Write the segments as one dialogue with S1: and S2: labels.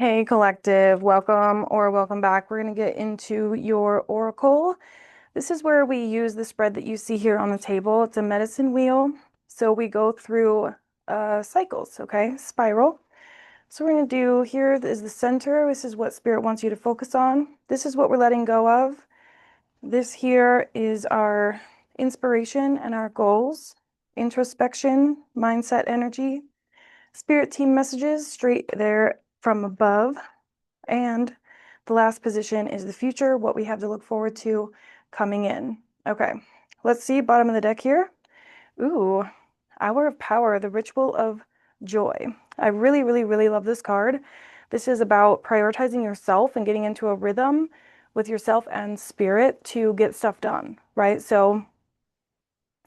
S1: Hey, collective, welcome or welcome back. We're going to get into your oracle. This is where we use the spread that you see here on the table. It's a medicine wheel. So we go through cycles, okay? Spiral. So we're going to do here is the center. This is what spirit wants you to focus on. This is what we're letting go of. This here is our inspiration and our goals, introspection, mindset, energy, spirit team messages straight there from above. And the last position is the future, what we have to look forward to coming in. Okay, let's see, bottom of the deck here. Ooh, Hour of Power, the Ritual of Joy. I really, really, really love this card. This is about prioritizing yourself and getting into a rhythm with yourself and spirit to get stuff done, right? So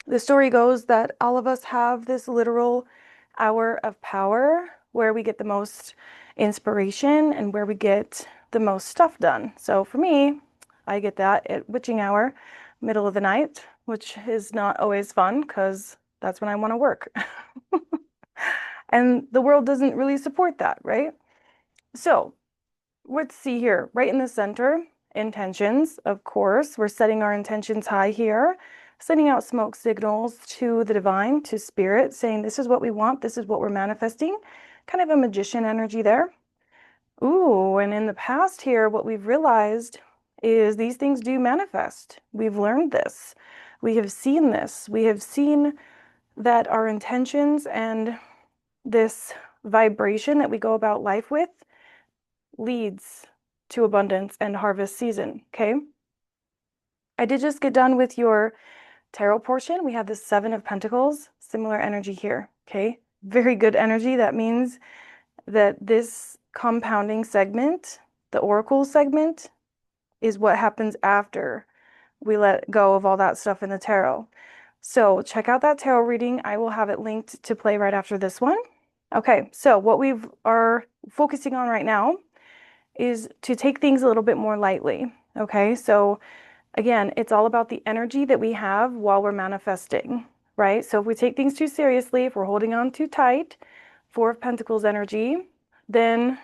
S1: the story goes that all of us have this literal hour of power where we get the most inspiration and where we get the most stuff done. So for me, I get that at witching hour, middle of the night, which is not always fun because that's when I want to work. And the world doesn't really support that, right? So let's see here, right in the center, intentions, of course. We're setting our intentions high here, sending out smoke signals to the divine, to spirit, saying this is what we want, this is what we're manifesting. Kind of a magician energy there. Ooh, and in the past here, what we've realized is these things do manifest. We've learned this. We have seen this. We have seen that our intentions and this vibration that we go about life with leads to abundance and harvest season. Okay. I did just get done with your tarot portion. We have the Seven of Pentacles, similar energy here. Okay. Very good energy. That means that this compounding segment, the oracle segment, is what happens after we let go of all that stuff in the tarot. So check out that tarot reading. I will have it linked to play right after this one. Okay, so what we are focusing on right now is to take things a little bit more lightly. Okay, so again, it's all about the energy that we have while we're manifesting, right? So if we take things too seriously, if we're holding on too tight, Four of Pentacles energy, then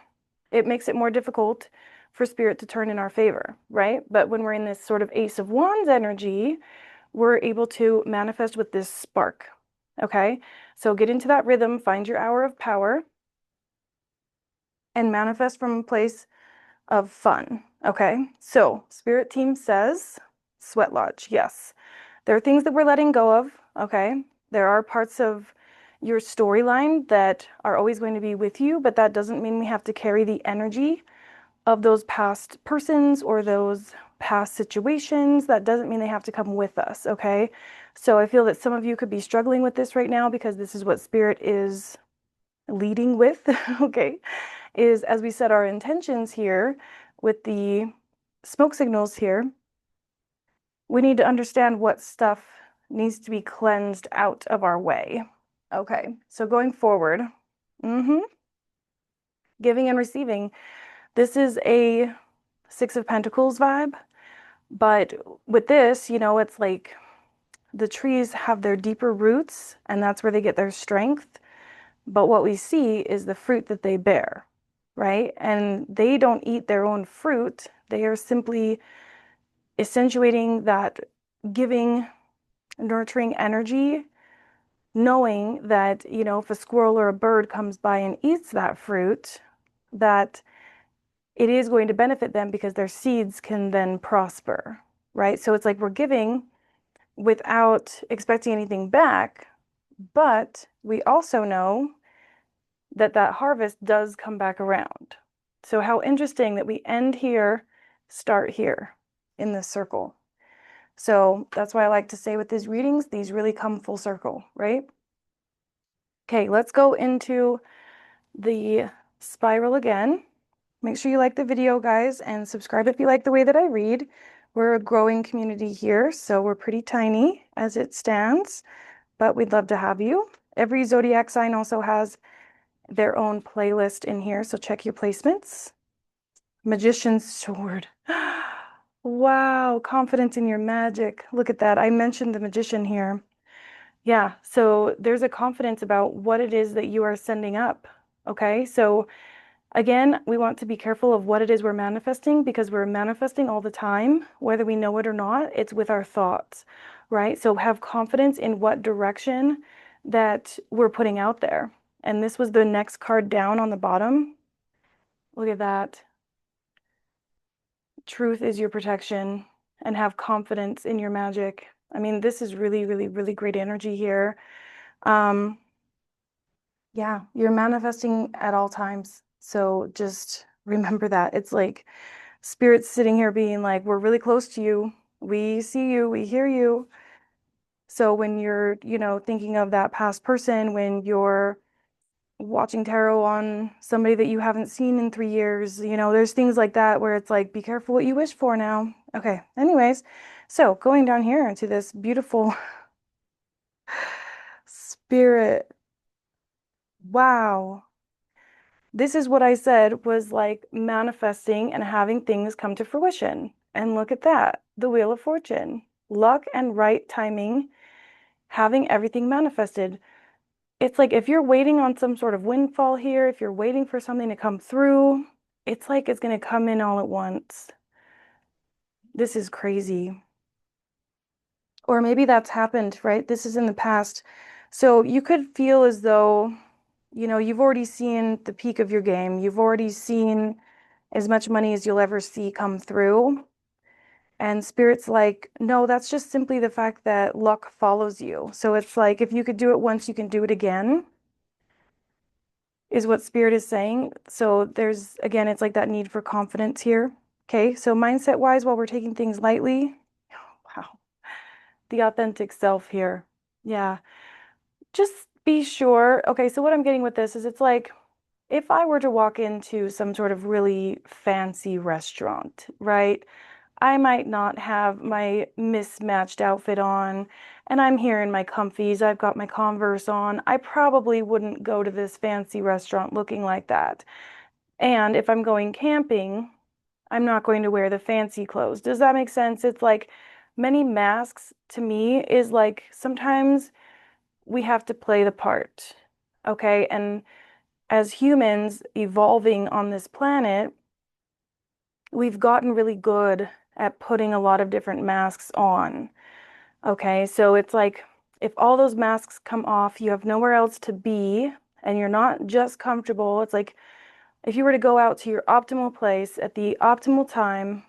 S1: it makes it more difficult for spirit to turn in our favor, right? But when we're in this sort of Ace of Wands energy, we're able to manifest with this spark. Okay, so get into that rhythm, find your hour of power, and manifest from a place of fun. Okay, so spirit team says sweat lodge. Yes, there are things that we're letting go of. Okay, there are parts of your storyline that are always going to be with you, but that doesn't mean we have to carry the energy of those past persons or those past situations. That doesn't mean they have to come with us. Okay, so I feel that some of you could be struggling with this right now because this is what spirit is leading with. Okay, is as we set our intentions here with the smoke signals here, we need to understand what stuff needs to be cleansed out of our way. Okay, so going forward, giving and receiving, this is a Six of Pentacles vibe, but with this, it's like the trees have their deeper roots, and that's where they get their strength. But what we see is the fruit that they bear, right? And they don't eat their own fruit. They are simply accentuating that giving, nurturing energy, knowing that, if a squirrel or a bird comes by and eats that fruit, that it is going to benefit them because their seeds can then prosper, right? So it's like we're giving without expecting anything back, but we also know that that harvest does come back around. So how interesting that we end here, start here in this circle. So that's why I like to say with these readings, these really come full circle, right? Okay, let's go into the spiral again. Make sure you like the video, guys, and subscribe if you like the way that I read. We're a growing community here, so we're pretty tiny as it stands, but we'd love to have you. Every zodiac sign also has their own playlist in here, so check your placements. Magician's sword. Wow, confidence in your magic. Look at that. I mentioned the magician here. Yeah, so there's a confidence about what it is that you are sending up. Okay, so Again, we want to be careful of what it is we're manifesting because we're manifesting all the time, whether we know it or not. It's with our thoughts, right? So have confidence in what direction that we're putting out there. And this was the next card down on the bottom. Look at that. Truth is your protection, and have confidence in your magic. I mean, this is really, really, really great energy here. Um, yeah, you're manifesting at all times. So just remember that. It's like Spirit's sitting here being like, we're really close to you. We see you, we hear you. So when you're, thinking of that past person, when you're watching tarot on somebody that you haven't seen in 3 years, there's things like that where it's like, be careful what you wish for now. Okay, anyways, so going down here into this beautiful spirit. Wow. This is what I said was like manifesting and having things come to fruition. And look at that, the Wheel of Fortune, luck and right timing, having everything manifested. It's like if you're waiting on some sort of windfall here, if you're waiting for something to come through, it's like it's going to come in all at once. This is crazy. Or maybe that's happened, right? This is in the past. So you could feel as though, you've already seen the peak of your game. You've already seen as much money as you'll ever see come through. And Spirit's like, no, that's just simply the fact that luck follows you. So it's like if you could do it once, you can do it again, is what Spirit is saying. So there's, again, it's like that need for confidence here. Okay, so mindset wise, while we're taking things lightly, wow, the authentic self here. Yeah, just be sure. Okay, so what I'm getting with this is it's like if I were to walk into some sort of really fancy restaurant, right? I might not have my mismatched outfit on, and I'm here in my comfies. I've got my Converse on. I probably wouldn't go to this fancy restaurant looking like that. And if I'm going camping, I'm not going to wear the fancy clothes. Does that make sense? It's like many masks to me is like sometimes we have to play the part. Okay. And as humans evolving on this planet, we've gotten really good at putting a lot of different masks on. Okay, so it's like if all those masks come off, you have nowhere else to be, and you're not just comfortable. It's like if you were to go out to your optimal place at the optimal time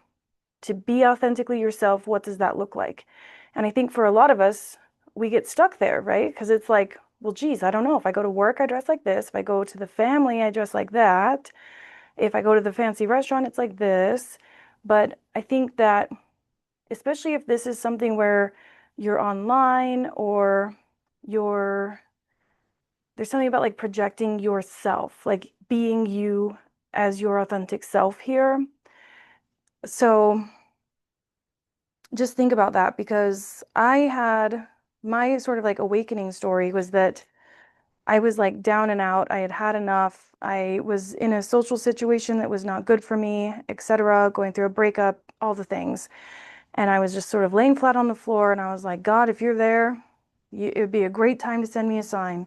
S1: to be authentically yourself, what does that look like? And I think for a lot of us, we get stuck there, right? Because it's like, well, geez, I don't know. If I go to work, I dress like this. If I go to the family, I dress like that. If I go to the fancy restaurant, it's like this. But I think that, especially if this is something where you're online or you're, there's something about like projecting yourself, like being you as your authentic self here. So just think about that because I had my sort of like awakening story was that I was like down and out. I had had enough. I was in a social situation that was not good for me, etc., going through a breakup, all the things. And I was just sort of laying flat on the floor and I was like, God, if you're there, it would be a great time to send me a sign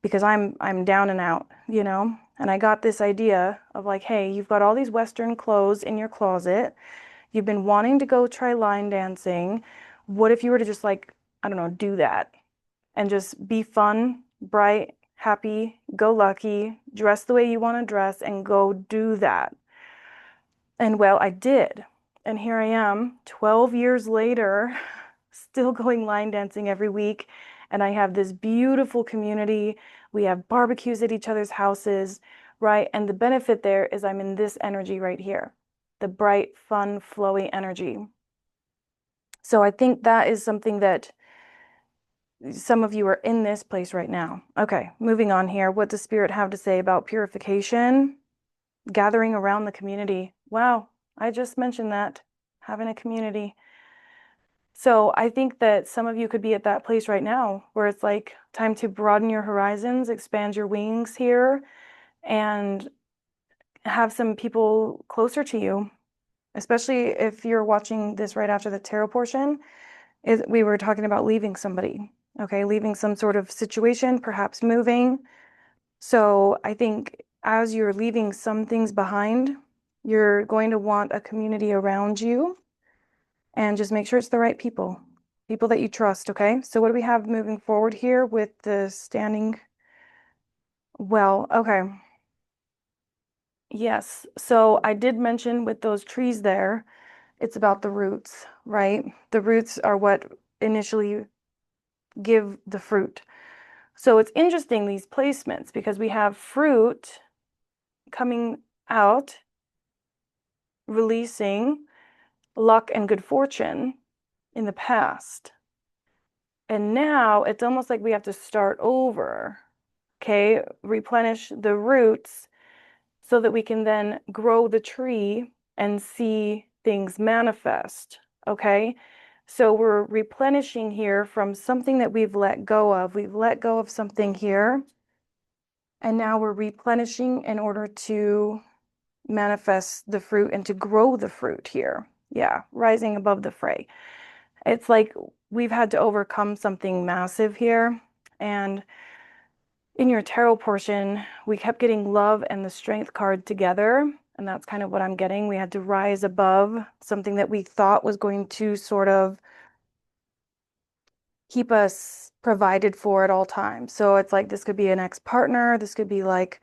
S1: because I'm down and out, you know? And I got this idea of like, hey, you've got all these Western clothes in your closet. You've been wanting to go try line dancing. What if you were to just like, I don't know, do that and just be fun, bright, happy, go lucky, dress the way you want to dress and go do that. And well, I did. And here I am, 12 years later, still going line dancing every week. And I have this beautiful community. We have barbecues at each other's houses, right? And the benefit there is I'm in this energy right here, the bright, fun, flowy energy. So I think that is something that some of you are in this place right now. Okay, moving on here. What does Spirit have to say about purification? Gathering around the community. Wow, I just mentioned that, having a community. So I think that some of you could be at that place right now where it's like time to broaden your horizons, expand your wings here, and have some people closer to you, especially if you're watching this right after the tarot portion. We were talking about leaving somebody, okay, leaving some sort of situation, perhaps moving. So I think as you're leaving some things behind, you're going to want a community around you, and just make sure it's the right people, people that you trust, okay? So what do we have moving forward here with the standing well? Okay. Yes. So I did mention with those trees there, it's about the roots, right? The roots are what initially give the fruit. So it's interesting, these placements, because we have fruit coming out, releasing luck and good fortune in the past. And now it's almost like we have to start over, okay? Replenish the roots so that we can then grow the tree and see things manifest, okay? So we're replenishing here from something that we've let go of. We've let go of something here, and now we're replenishing in order to manifest the fruit and to grow the fruit here. Yeah, rising above the fray. It's like we've had to overcome something massive here. And in your tarot portion, we kept getting love and the strength card together. And that's kind of what I'm getting. We had to rise above something that we thought was going to sort of keep us provided for at all times. So it's like this could be an ex-partner, this could be like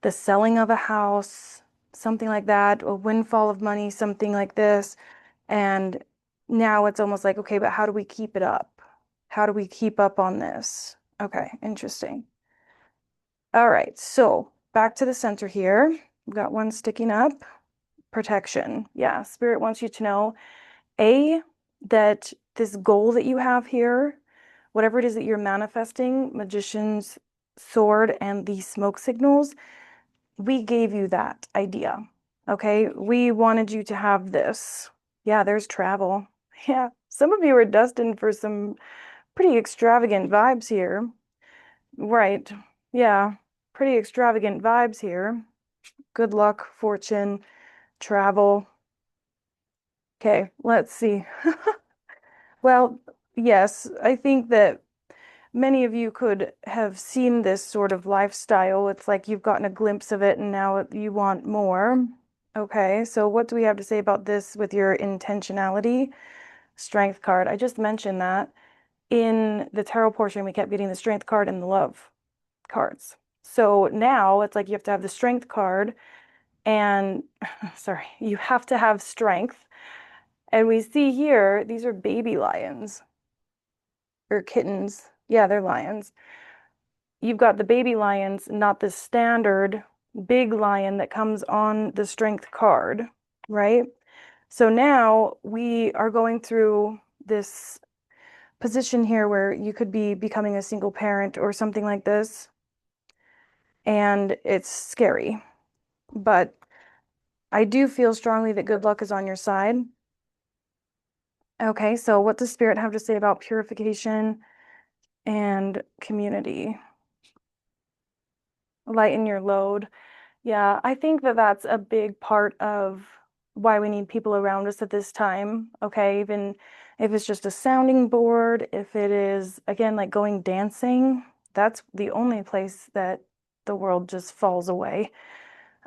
S1: the selling of a house, something like that, a windfall of money, something like this. And now it's almost like, okay, but how do we keep it up? How do we keep up on this? Okay, interesting. All right, so back to the center here. We've got one sticking up. Protection. Yeah, Spirit wants you to know, A, that this goal that you have here, whatever it is that you're manifesting, Magician's sword and the smoke signals, we gave you that idea. Okay, we wanted you to have this. Yeah, there's travel. Yeah, some of you are destined for some pretty extravagant vibes here. Right. Yeah, pretty extravagant vibes here. Good luck, fortune, travel. Okay, let's see. Well, yes, I think that many of you could have seen this sort of lifestyle. It's like you've gotten a glimpse of it and now you want more. Okay, so what do we have to say about this with your intentionality? Strength card. I just mentioned that in the tarot portion, we kept getting the strength card and the love cards. So now it's like you have to have the strength card and, sorry, you have to have strength. And we see here, these are baby lions or kittens. Yeah, they're lions. You've got the baby lions, not the standard big lion that comes on the strength card, right? So now we are going through this position here where you could be becoming a single parent or something like this. And it's scary. But I do feel strongly that good luck is on your side. Okay, so what does Spirit have to say about purification and community? Lighten your load. Yeah, I think that that's a big part of why we need people around us at this time. Okay, even if it's just a sounding board, if it is, again, like going dancing, that's the only place that the world just falls away.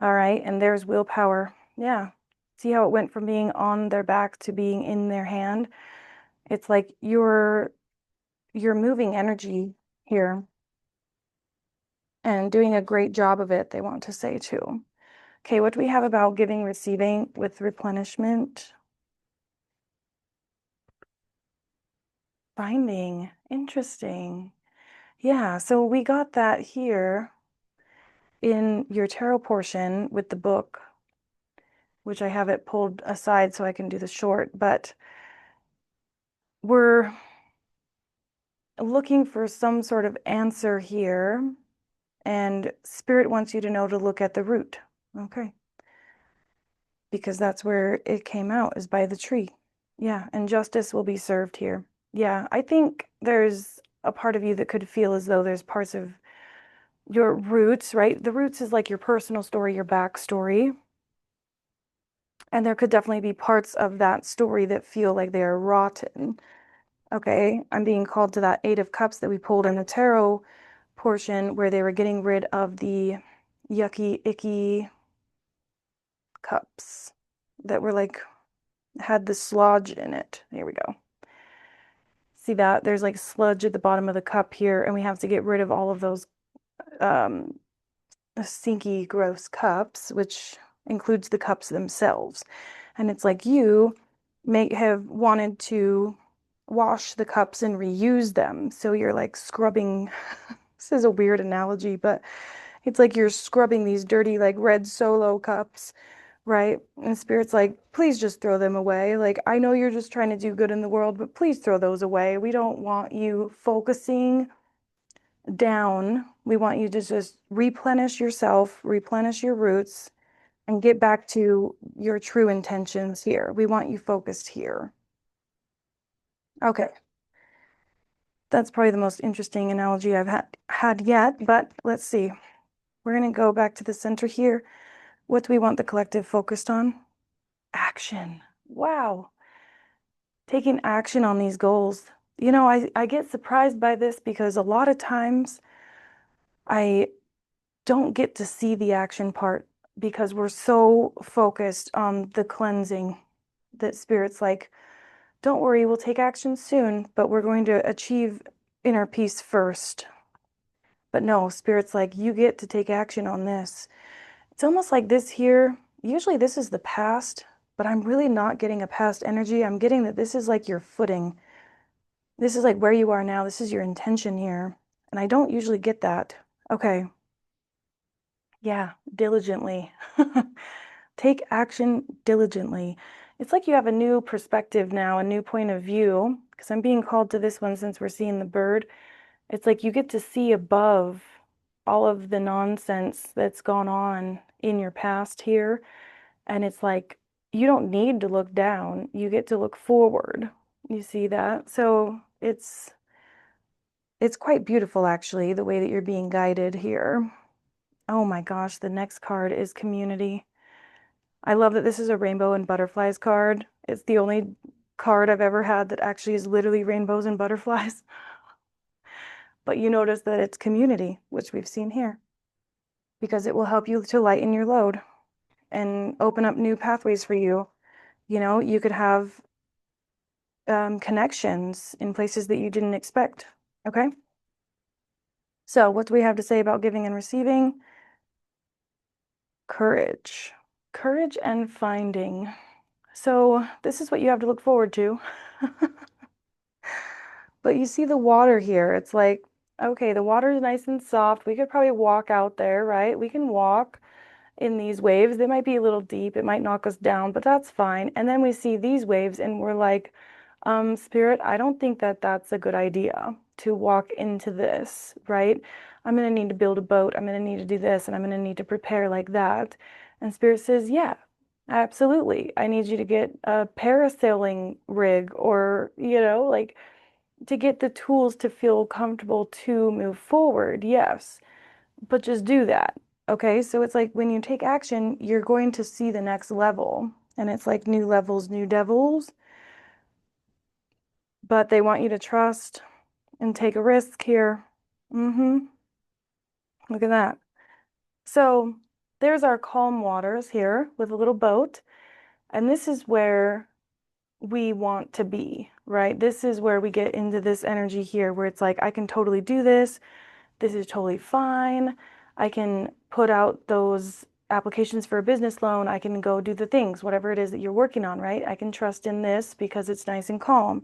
S1: All right, and there's willpower. Yeah. See how it went from being on their back to being in their hand? It's like you're moving energy here and doing a great job of it, they want to say too. Okay, what do we have about giving, receiving with replenishment? Binding. Interesting. Yeah, so we got that here in your tarot portion with the book, which I have it pulled aside so I can do the short, but we're looking for some sort of answer here, and Spirit wants you to know to look at the root. Okay. Because that's where it came out, is by the tree. Yeah, and justice will be served here. Yeah, I think there's a part of you that could feel as though there's parts of your roots, right? The roots is like your personal story, your backstory. And there could definitely be parts of that story that feel like they are rotten. Okay, I'm being called to that Eight of Cups that we pulled in the tarot portion where they were getting rid of the yucky, icky cups that were like had the sludge in it. Here we go. See that? There's like sludge at the bottom of the cup here, and we have to get rid of all of those um, stinky, gross cups, which includes the cups themselves. And it's like you may have wanted to wash the cups and reuse them. So you're like scrubbing. This is a weird analogy, but it's like you're scrubbing these dirty, like red Solo cups, right? And Spirit's like, please just throw them away. Like, I know you're just trying to do good in the world, but please throw those away. We don't want you focusing down. We want you to just replenish yourself, replenish your roots, and get back to your true intentions here. We want you focused here. Okay, that's probably the most interesting analogy I've had yet, but let's see. We're going to go back to the center here. What do we want the collective focused on? Action. Wow. Taking action on these goals. You know, I get surprised by this because a lot of times I don't get to see the action part because we're so focused on the cleansing that Spirit's like, don't worry, we'll take action soon, but we're going to achieve inner peace first. But no, Spirit's like, you get to take action on this. It's almost like this here. Usually this is the past, but I'm really not getting a past energy. I'm getting that this is like your footing. This is like where you are now. This is your intention here. And I don't usually get that. Okay. Yeah, diligently. Take action diligently. It's like you have a new perspective now, a new point of view, because I'm being called to this one since we're seeing the bird. It's like you get to see above all of the nonsense that's gone on in your past here. And it's like you don't need to look down, you get to look forward. You see that? So it's quite beautiful actually, the way that you're being guided here. Oh my gosh, the next card is community. I love that this is a rainbow and butterflies card. It's the only card I've ever had that actually is literally rainbows and butterflies. But you notice that it's community, which we've seen here, because it will help you to lighten your load and open up new pathways for you. You know, you could have connections in places that you didn't expect. Okay. So, what do we have to say about giving and receiving? Courage. Courage and finding. So, this is what you have to look forward to. But you see the water here. It's like, okay, the water is nice and soft. We could probably walk out there, right? We can walk in these waves. They might be a little deep. It might knock us down, but that's fine. And then we see these waves and we're like, Spirit, I don't think that that's a good idea to walk into this, right? I'm going to need to build a boat. I'm going to need to do this and I'm going to need to prepare like that. And Spirit says, yeah, absolutely. I need you to get a parasailing rig or, like to get the tools to feel comfortable to move forward. Yes, but just do that. Okay, so it's like when you take action, you're going to see the next level. And it's like new levels, new devils. But they want you to trust and take a risk here. Mm-hmm. Look at that. So there's our calm waters here with a little boat. And this is where we want to be, right? This is where we get into this energy here where it's like, I can totally do this. This is totally fine. I can put out those applications for a business loan. I can go do the things, whatever it is that you're working on, right? I can trust in this because it's nice and calm.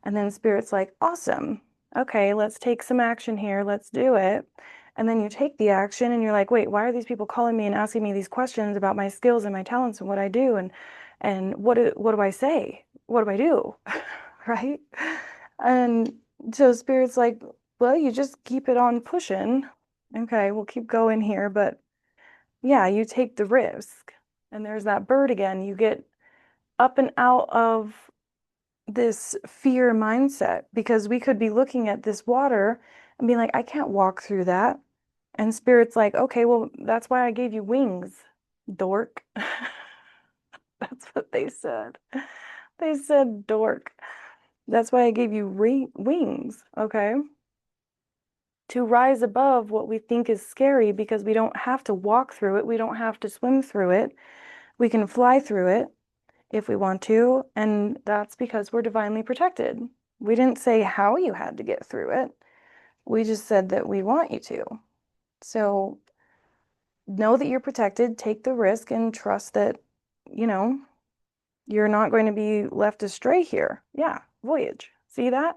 S1: And then Spirit's like, awesome. Okay, let's take some action here. Let's do it. And then you take the action and you're like, wait, why are these people calling me and asking me these questions about my skills and my talents and what I do? And what do I say? What do I do? Right? And so Spirit's like, well, you just keep it on pushing. Okay, we'll keep going here, but yeah, you take the risk. And there's that bird again. You get up and out of this fear mindset because we could be looking at this water and being like, I can't walk through that. And Spirit's like, okay, well, that's why I gave you wings, dork. That's what they said. They said dork. That's why I gave you wings, okay? to rise above what we think is scary because we don't have to walk through it. We don't have to swim through it. We can fly through it if we want to. And that's because we're divinely protected. We didn't say how you had to get through it. We just said that we want you to. So know that you're protected, take the risk, and trust that, you know, you're not going to be left astray here. Yeah, voyage. See that?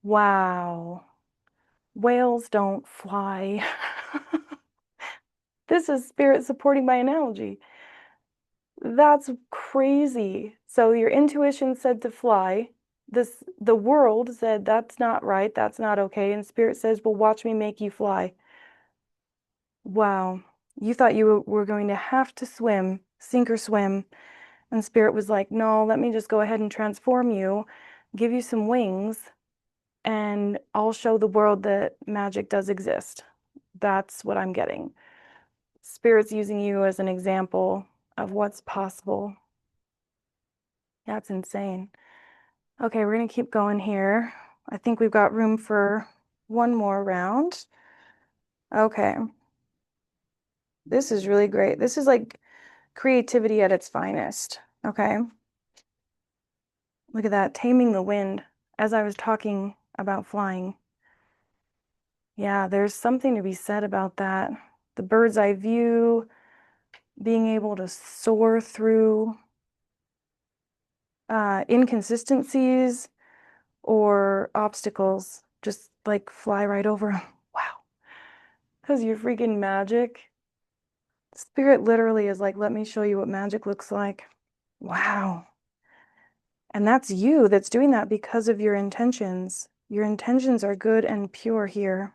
S1: Wow. Whales don't fly. This is spirit supporting my analogy. That's crazy. So your intuition said to fly. The world said that's not right, that's not okay. And spirit says, well, watch me make you fly. Wow. You thought you were going to have to swim, sink or swim. And spirit was like, no, let me just go ahead and transform you, give you some wings, and I'll show the world that magic does exist. That's what I'm getting. Spirit's using you as an example of what's possible. That's insane. Okay, we're going to keep going here. I think we've got room for one more round. Okay. This is really great. This is like creativity at its finest. Okay. Look at that, taming the wind as I was talking about flying. Yeah, there's something to be said about that. The bird's eye view, being able to soar through inconsistencies or obstacles, just like fly right over them. Wow. Because you're freaking magic. Spirit literally is like, let me show you what magic looks like. Wow. And that's you that's doing that because of your intentions. Your intentions are good and pure here.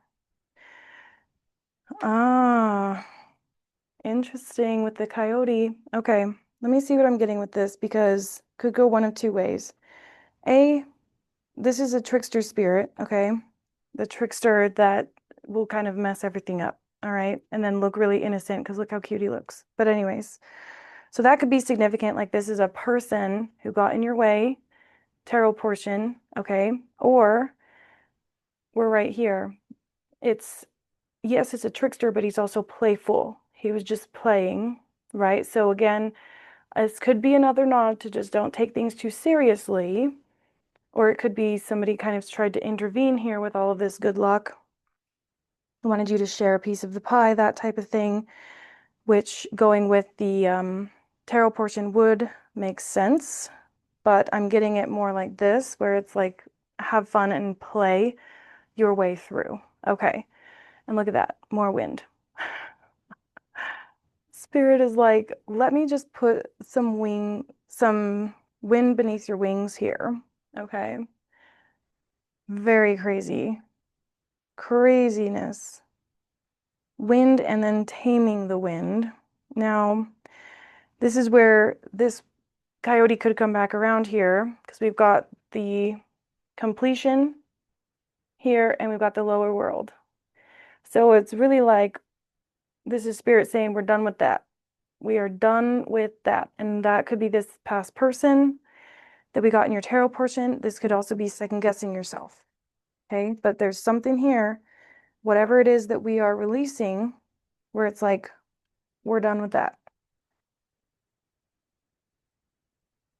S1: Ah, interesting with the coyote. Okay, let me see what I'm getting with this because could go one of two ways. A, this is a trickster spirit, okay? The trickster that will kind of mess everything up, all right? And then look really innocent because look how cute he looks. But anyways, so that could be significant. Like this is a person who got in your way, tarot portion, okay? Or we're right here. It's, yes, it's a trickster, but he's also playful. He was just playing, right? So again, this could be another nod to just don't take things too seriously. Or it could be somebody kind of tried to intervene here with all of this good luck. Wanted you to share a piece of the pie, that type of thing, which going with the tarot portion would make sense. But I'm getting it more like this, where it's like have fun and play your way through. Okay. And look at that, more wind. Spirit is like, let me just put some wind beneath your wings here. Okay. Very crazy. Craziness. Wind and then taming the wind. Now, this is where this coyote could come back around here because we've got the completion here and we've got the lower world. So it's really like this is spirit saying we're done with that. We are done with that. And that could be this past person that we got in your tarot portion. This could also be second guessing yourself. Okay. But there's something here, whatever it is that we are releasing, where it's like, we're done with that.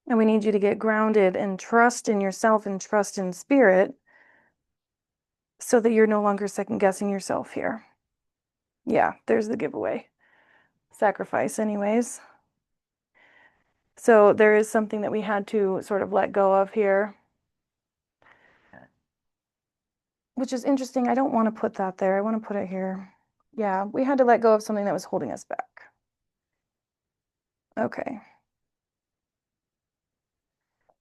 S1: And we need you to get grounded and trust in yourself and trust in spirit so that you're no longer second guessing yourself here. Yeah, there's the giveaway. Sacrifice, anyways. So there is something that we had to sort of let go of here, which is interesting. I don't want to put that there. I want to put it here. Yeah, we had to let go of something that was holding us back. Okay.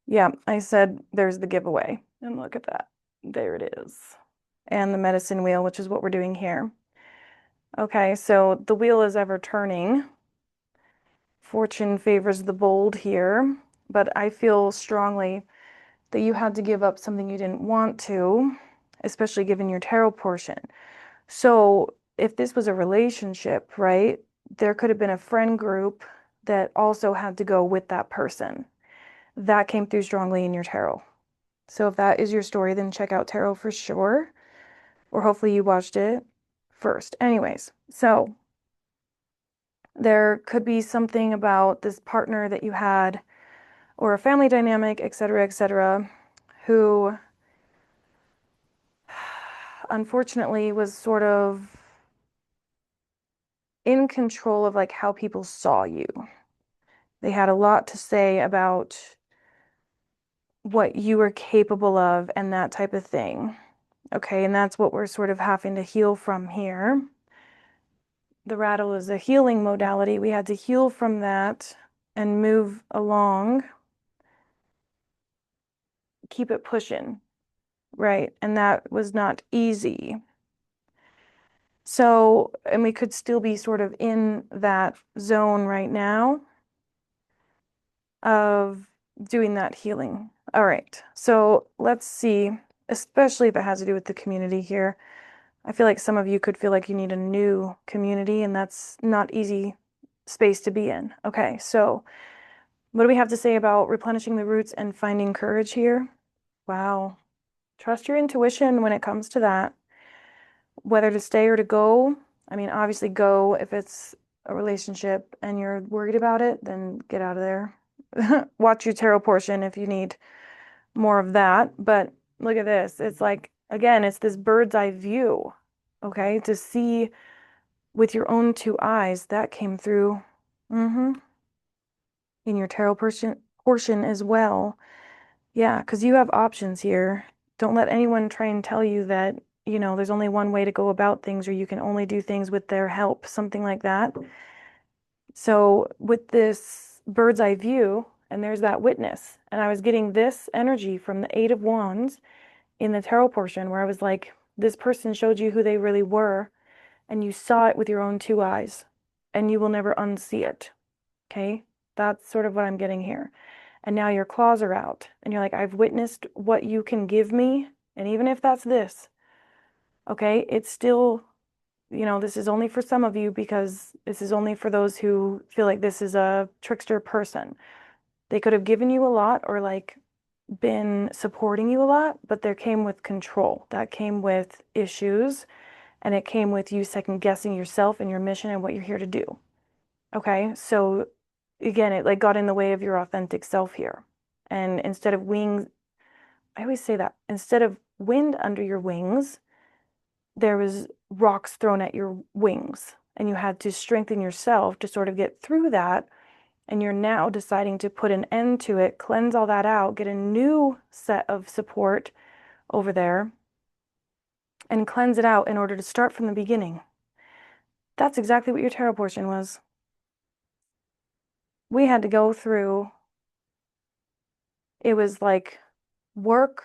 S1: Yeah, I said there's the giveaway. And look at that. There it is. And the medicine wheel, which is what we're doing here. Okay, so the wheel is ever turning. Fortune favors the bold here, but I feel strongly that you had to give up something you didn't want to, especially given your tarot portion. So if this was a relationship, right, there could have been a friend group that also had to go with that person. That came through strongly in your tarot. So if that is your story, then check out tarot for sure. or hopefully you watched it first. Anyways, so there could be something about this partner that you had or a family dynamic, et cetera, who unfortunately was sort of in control of like how people saw you. They had a lot to say about what you were capable of and that type of thing. Okay, and that's what we're sort of having to heal from here. The rattle is a healing modality. We had to heal from that and move along, keep it pushing, right? And that was not easy. So, and we could still be sort of in that zone right now of doing that healing. All right, so let's see, especially if it has to do with the community here. I feel like some of you could feel like you need a new community, and that's not easy space to be in. Okay, so what do we have to say about replenishing the roots and finding courage here? Wow. Trust your intuition when it comes to that, whether to stay or to go. I mean, obviously go if it's a relationship and you're worried about it, then get out of there. Watch your tarot portion if you need more of that. But look at this. It's like, again, it's this bird's eye view, okay? To see with your own two eyes, that came through in your tarot portion as well. Yeah, because you have options here. Don't let anyone try and tell you that, there's only one way to go about things or you can only do things with their help, something like that. So with this bird's eye view, and there's that witness, and I was getting this energy from the Eight of Wands in the tarot portion where I was like, this person showed you who they really were, and you saw it with your own two eyes, and you will never unsee it. Okay? That's sort of what I'm getting here. And now your claws are out, and you're like, I've witnessed what you can give me, and even if that's this, okay, it's still, this is only for some of you because this is only for those who feel like this is a trickster person. They could have given you a lot or like been supporting you a lot, but there came with control. That came with issues, and it came with you second guessing yourself and your mission and what you're here to do. Okay, so again, it like got in the way of your authentic self here. And instead of wings, I always say that instead of wind under your wings, there was rocks thrown at your wings, and you had to strengthen yourself to sort of get through that. And you're now deciding to put an end to it, cleanse all that out, get a new set of support over there, and cleanse it out in order to start from the beginning. That's exactly what your tarot portion was. We had to go through, it was like work,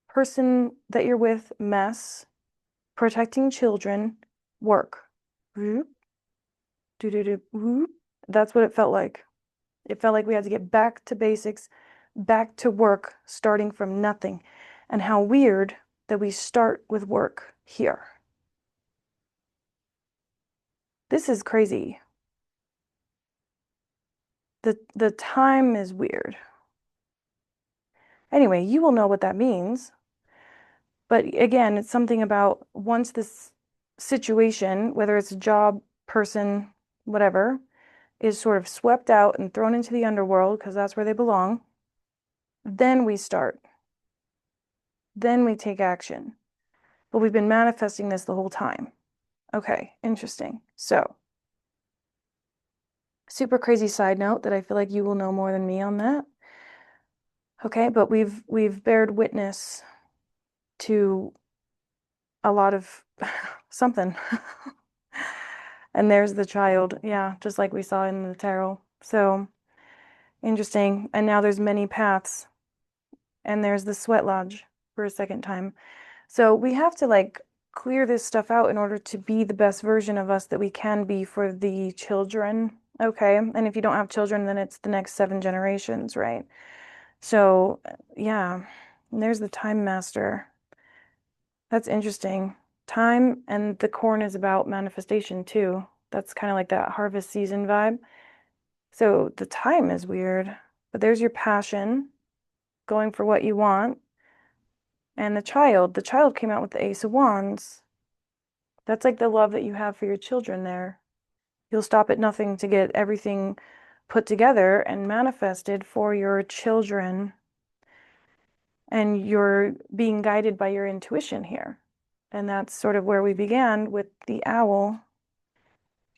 S1: person that you're with, mess, protecting children, work. That's what it felt like. It felt like we had to get back to basics, back to work, starting from nothing. And how weird that we start with work here. This is crazy. The time is weird. Anyway, you will know what that means. But again, it's something about once this situation, whether it's a job, person, whatever, is sort of swept out and thrown into the underworld because that's where they belong, then we start. Then we take action. But we've been manifesting this the whole time. Okay, interesting. So, super crazy side note that I feel like you will know more than me on that. Okay, but we've bared witness to a lot of something. And there's the child. Yeah, just like we saw in the tarot. So, interesting. And now there's many paths. And there's the sweat lodge for a second time. So we have to like clear this stuff out in order to be the best version of us that we can be for the children. Okay. And if you don't have children, then it's the next 7 generations, right? So yeah, and there's the time master. That's interesting. Time and the corn is about manifestation too. That's kind of like that harvest season vibe. So the time is weird, but there's your passion, going for what you want. And the child came out with the Ace of Wands. That's like the love that you have for your children there. You'll stop at nothing to get everything put together and manifested for your children. And you're being guided by your intuition here. And that's sort of where we began with the owl.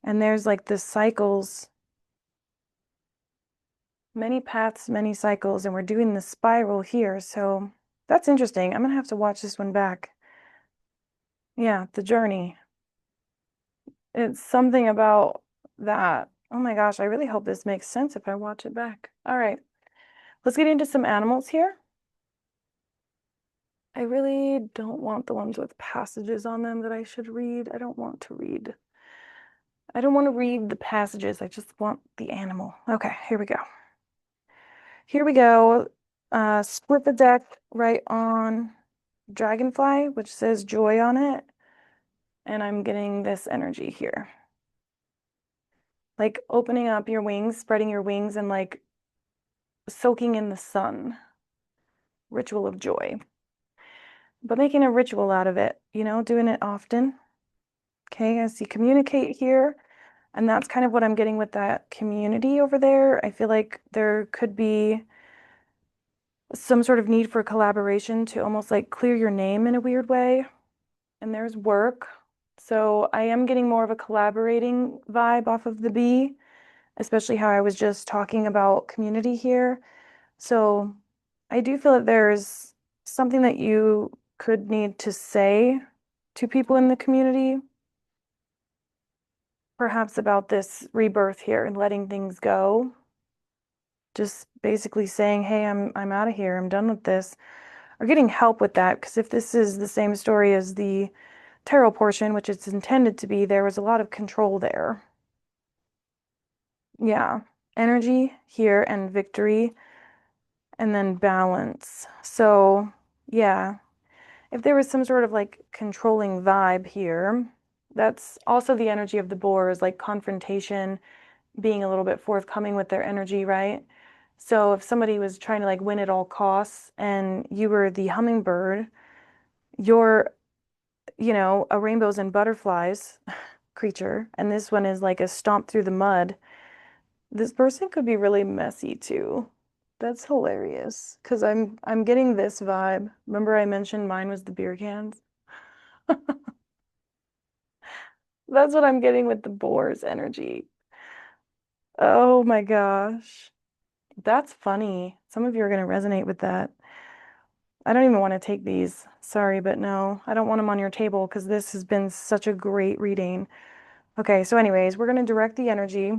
S1: And there's like the cycles, many paths, many cycles, and we're doing the spiral here. So that's interesting. I'm gonna have to watch this one back. Yeah, the journey. It's something about that. Oh my gosh, I really hope this makes sense if I watch it back. All right, let's get into some animals here. I really don't want the ones with passages on them that I should read. I don't want to read. I don't want to read the passages. I just want the animal. Okay, here we go. Here we go. Split the deck right on Dragonfly, which says joy on it. And I'm getting this energy here. Like opening up your wings, spreading your wings, and like soaking in the sun. Ritual of joy. But making a ritual out of it, doing it often. Okay, as you communicate here. And that's kind of what I'm getting with that community over there. I feel like there could be some sort of need for collaboration to almost like clear your name in a weird way. And there's work. So I am getting more of a collaborating vibe off of the bee, especially how I was just talking about community here. So I do feel that there's something that you could need to say to people in the community, perhaps about this rebirth here and letting things go. Just basically saying, hey, I'm out of here, I'm done with this, or getting help with that. Because if this is the same story as the tarot portion, which it's intended to be, there was a lot of control there. Yeah, energy here and victory, and then balance. So, yeah, if there was some sort of like controlling vibe here, that's also the energy of the boar is like confrontation, being a little bit forthcoming with their energy, right? So if somebody was trying to like win at all costs and you were the hummingbird, you're, a rainbows and butterflies creature, and this one is like a stomp through the mud. This person could be really messy too. That's hilarious because I'm getting this vibe. Remember I mentioned mine was the beer cans? That's what I'm getting with the boar's energy. Oh my gosh. That's funny. Some of you are going to resonate with that. I don't even want to take these. Sorry, but no, I don't want them on your table because this has been such a great reading. Okay, so anyways, we're going to direct the energy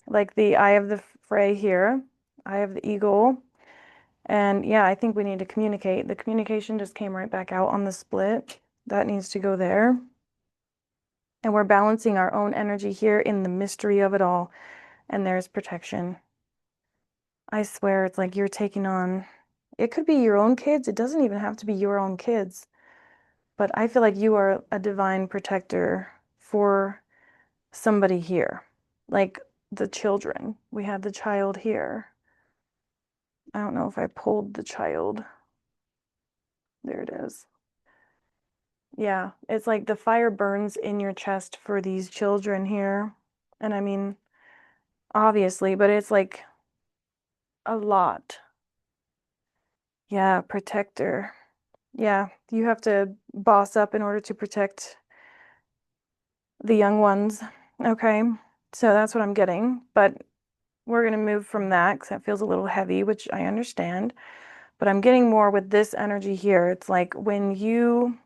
S1: like the eye of the fray here, eye of the eagle. And yeah, I think we need to communicate. The communication just came right back out on the split. That needs to go there. And we're balancing our own energy here in the mystery of it all. And there's protection. I swear it's like you're taking on, it could be your own kids. It doesn't even have to be your own kids. But I feel like you are a divine protector for somebody here. Like the children. We have the child here. I don't know if I pulled the child. There it is. Yeah, it's like the fire burns in your chest for these children here. And I mean, obviously, but it's like a lot. Yeah, protector. Yeah, you have to boss up in order to protect the young ones. Okay, so that's what I'm getting. But we're going to move from that because that feels a little heavy, which I understand. But I'm getting more with this energy here. It's like when you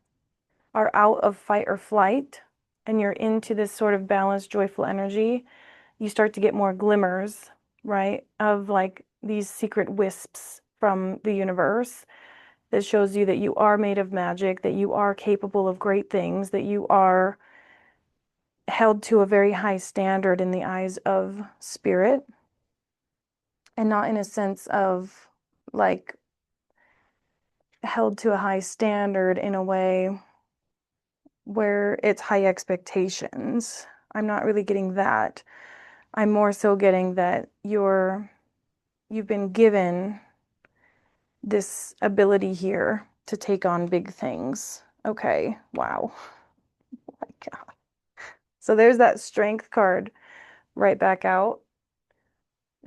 S1: are out of fight or flight and you're into this sort of balanced, joyful energy, you start to get more glimmers, right, of like these secret wisps from the universe that shows you that you are made of magic, that you are capable of great things, that you are held to a very high standard in the eyes of spirit, and not in a sense of like held to a high standard in a way where it's high expectations. I'm not really getting that. I'm more so getting that you've been given this ability here to take on big things. Okay, wow. Oh my God. So there's that strength card right back out.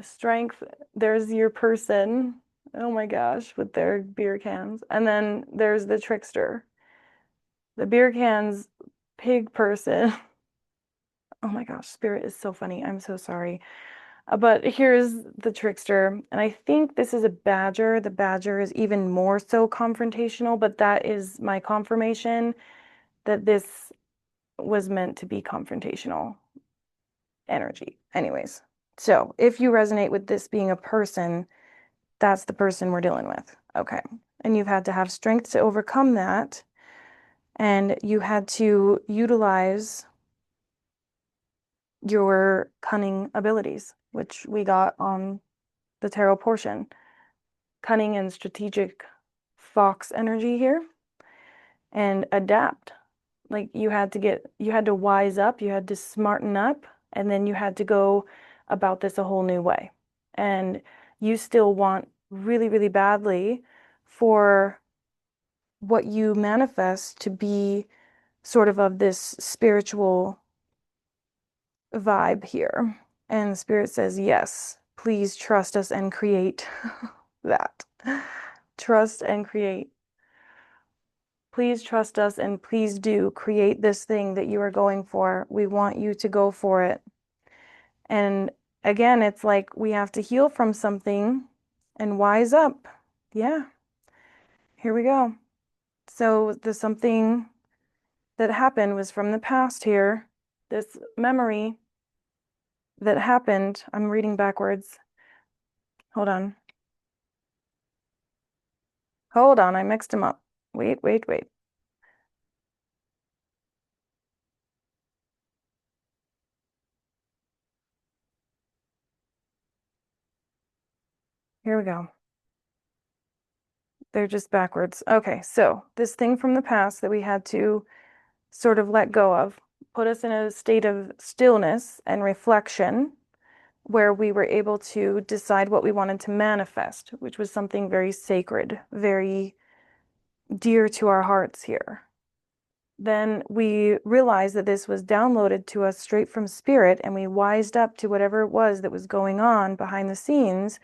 S1: Strength, there's your person. Oh my gosh, with their beer cans. And then there's the trickster. The beer cans, pig person. Oh my gosh, spirit is so funny. I'm so sorry. But here's the trickster. And I think this is a badger. The badger is even more so confrontational, but that is my confirmation that this was meant to be confrontational energy. Anyways, so if you resonate with this being a person, that's the person we're dealing with. Okay. And you've had to have strength to overcome that. And you had to utilize your cunning abilities, which we got on the tarot portion. Cunning and strategic fox energy here, and adapt. Like you had to wise up, you had to smarten up, and then you had to go about this a whole new way. And you still want really, really badly for what you manifest to be sort of this spiritual vibe here. And Spirit says, yes, please trust us and create that. Trust and create. Please trust us and please do create this thing that you are going for. We want you to go for it. And again, it's like we have to heal from something and wise up. Yeah, here we go. So the something that happened was from the past here. This memory that happened, I'm reading backwards. Hold on. Hold on, I mixed them up. Wait, wait, wait. Here we go. They're just backwards. Okay, so this thing from the past that we had to sort of let go of put us in a state of stillness and reflection where we were able to decide what we wanted to manifest, which was something very sacred, very dear to our hearts here. Then we realized that this was downloaded to us straight from spirit, and we wised up to whatever it was that was going on behind the scenes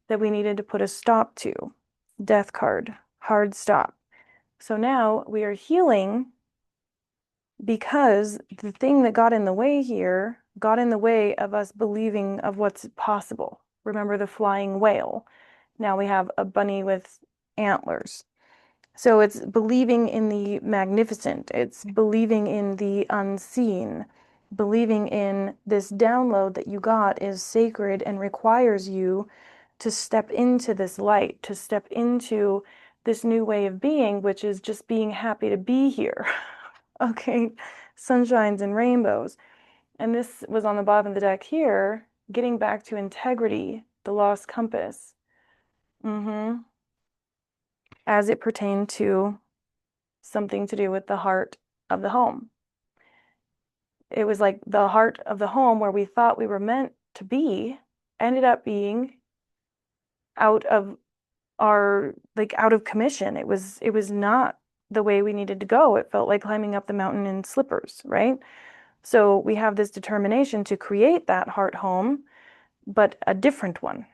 S1: that we needed to put a stop to. Death card, hard stop. So now we are healing because the thing that got in the way here got in the way of us believing of what's possible. Remember the flying whale? Now we have a bunny with antlers. So it's believing in the magnificent. It's believing in the unseen. Believing in this download that you got is sacred and requires you to step into this light, to step into this new way of being, which is just being happy to be here. Okay, sunshines and rainbows. And this was on the bottom of the deck here, getting back to integrity, the lost compass. As it pertained to something to do with the heart of the home. It was like the heart of the home where we thought we were meant to be ended up being out of out of commission. It was not the way we needed to go. It felt like climbing up the mountain in slippers, right? So we have this determination to create that heart home, but a different one.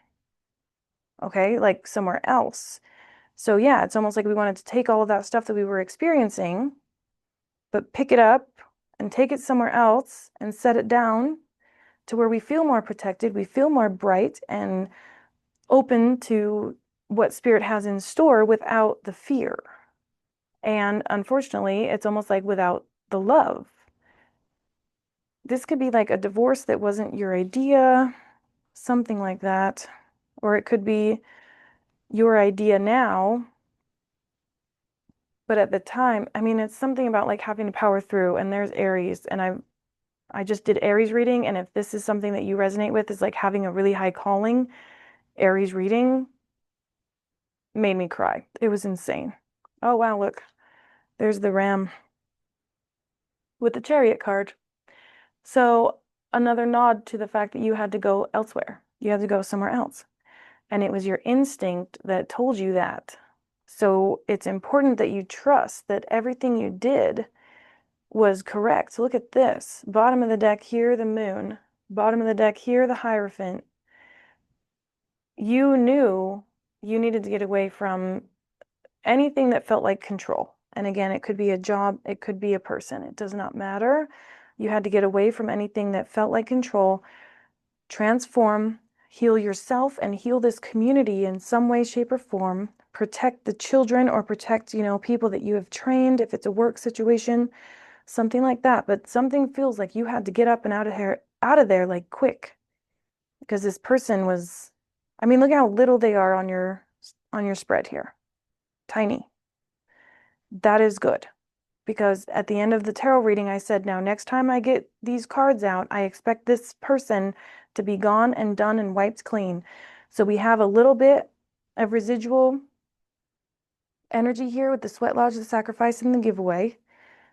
S1: Okay, like somewhere else. So yeah, it's almost like we wanted to take all of that stuff that we were experiencing, but pick it up and take it somewhere else and set it down to where we feel more protected, we feel more bright and open to what spirit has in store without the fear. And unfortunately, it's almost like without the love. This could be like a divorce that wasn't your idea, something like that. Or it could be your idea now, but at the time, I mean, it's something about like having to power through. And there's Aries, and I just did Aries reading, and if this is something that you resonate with, is like having a really high calling, Aries reading made me cry. It was insane. Oh wow, look, there's the ram with the chariot card. So another nod to the fact that you had to go elsewhere. You had to go somewhere else. And it was your instinct that told you that. So it's important that you trust that everything you did was correct. So look at this. Bottom of the deck here, the moon. Bottom of the deck here, the Hierophant. You knew you needed to get away from anything that felt like control. And again, it could be a job, it could be a person. It does not matter. You had to get away from anything that felt like control, transform, heal yourself, and heal this community in some way, shape, or form. Protect the children or protect, people that you have trained if it's a work situation, something like that. But something feels like you had to get up and out of there like quick because this person was, I mean, look how little they are on your spread here. Tiny. That is good because at the end of the tarot reading, I said, now next time I get these cards out, I expect this person to be gone and done and wiped clean. So we have a little bit of residual energy here with the sweat lodge, the sacrifice, and the giveaway.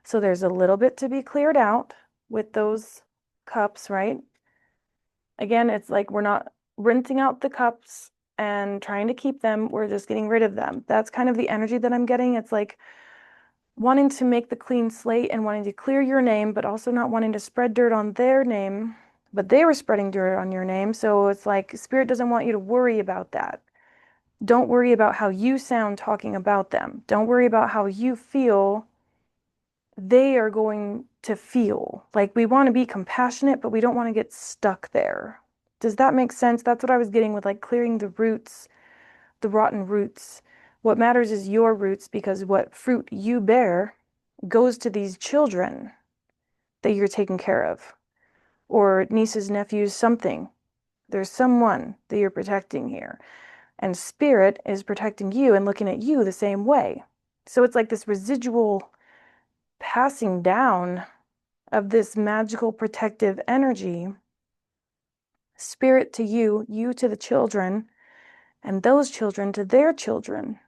S1: So there's a little bit to be cleared out with those cups, right? Again, it's like we're not rinsing out the cups and trying to keep them. We're just getting rid of them. That's kind of the energy that I'm getting. It's like wanting to make the clean slate and wanting to clear your name, but also not wanting to spread dirt on their name. But they were spreading dirt on your name. So it's like Spirit doesn't want you to worry about that. Don't worry about how you sound talking about them. Don't worry about how you feel they are going to feel. Like we want to be compassionate, but we don't want to get stuck there. Does that make sense? That's what I was getting with like clearing the roots, the rotten roots. What matters is your roots because what fruit you bear goes to these children that you're taking care of, or nieces, nephews, something. There's someone that you're protecting here. And Spirit is protecting you and looking at you the same way. So it's like this residual passing down of this magical protective energy, Spirit to you, you to the children, and those children to their children.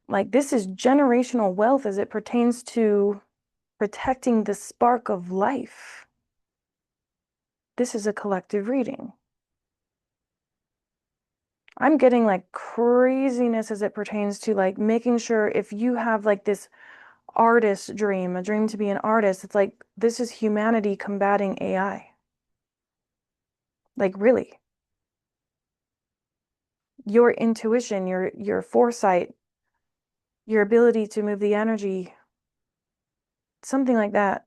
S1: Like this is generational wealth as it pertains to protecting the spark of life. This is a collective reading. I'm getting like craziness as it pertains to like making sure if you have like this artist dream, a dream to be an artist, it's like this is humanity combating AI. Like really. Your intuition, your foresight, your ability to move the energy, something like that.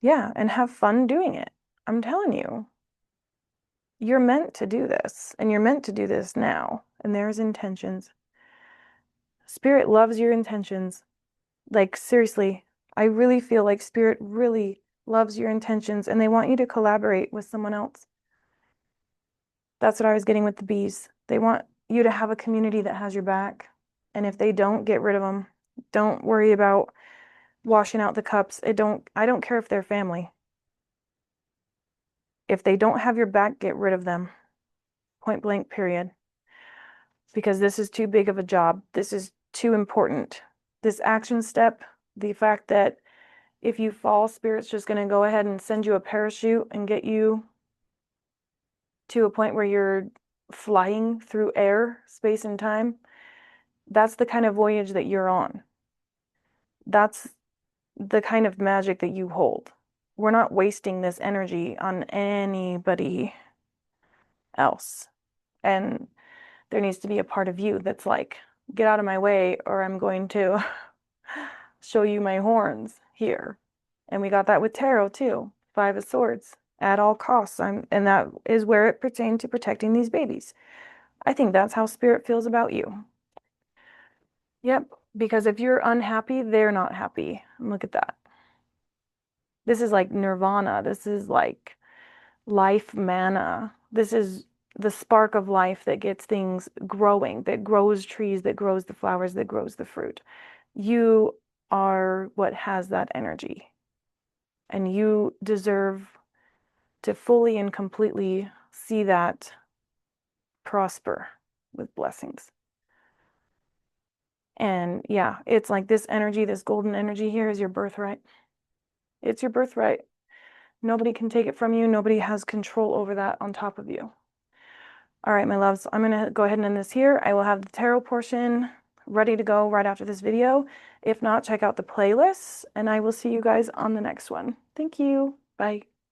S1: Yeah, and have fun doing it. I'm telling you, you're meant to do this, and you're meant to do this now. And there's intentions. Spirit loves your intentions. Like, seriously, I really feel like Spirit really loves your intentions, and they want you to collaborate with someone else. That's what I was getting with the bees. They want you to have a community that has your back. And if they don't, get rid of them. Don't worry about washing out the cups. I don't care if they're family. If they don't have your back, get rid of them. Point blank, period. Because this is too big of a job. This is too important. This action step, the fact that if you fall, Spirit's just going to go ahead and send you a parachute and get you to a point where you're flying through air, space, and time. That's the kind of voyage that you're on. That's the kind of magic that you hold. We're not wasting this energy on anybody else. And there needs to be a part of you that's like, get out of my way, or I'm going to show you my horns here. And we got that with tarot too. Five of Swords at all costs. And that is where it pertained to protecting these babies. I think that's how Spirit feels about you. Yep, because if you're unhappy, they're not happy. And look at that. This is like nirvana. This is like life manna. This is the spark of life that gets things growing, that grows trees, that grows the flowers, that grows the fruit. You are what has that energy. And you deserve to fully and completely see that prosper with blessings. And yeah, it's like this energy, this golden energy here is your birthright. It's your birthright. Nobody can take it from you. Nobody has control over that on top of you. All right, my loves, I'm going to go ahead and end this here. I will have the tarot portion ready to go right after this video. If not, check out the playlists, and I will see you guys on the next one. Thank you. Bye.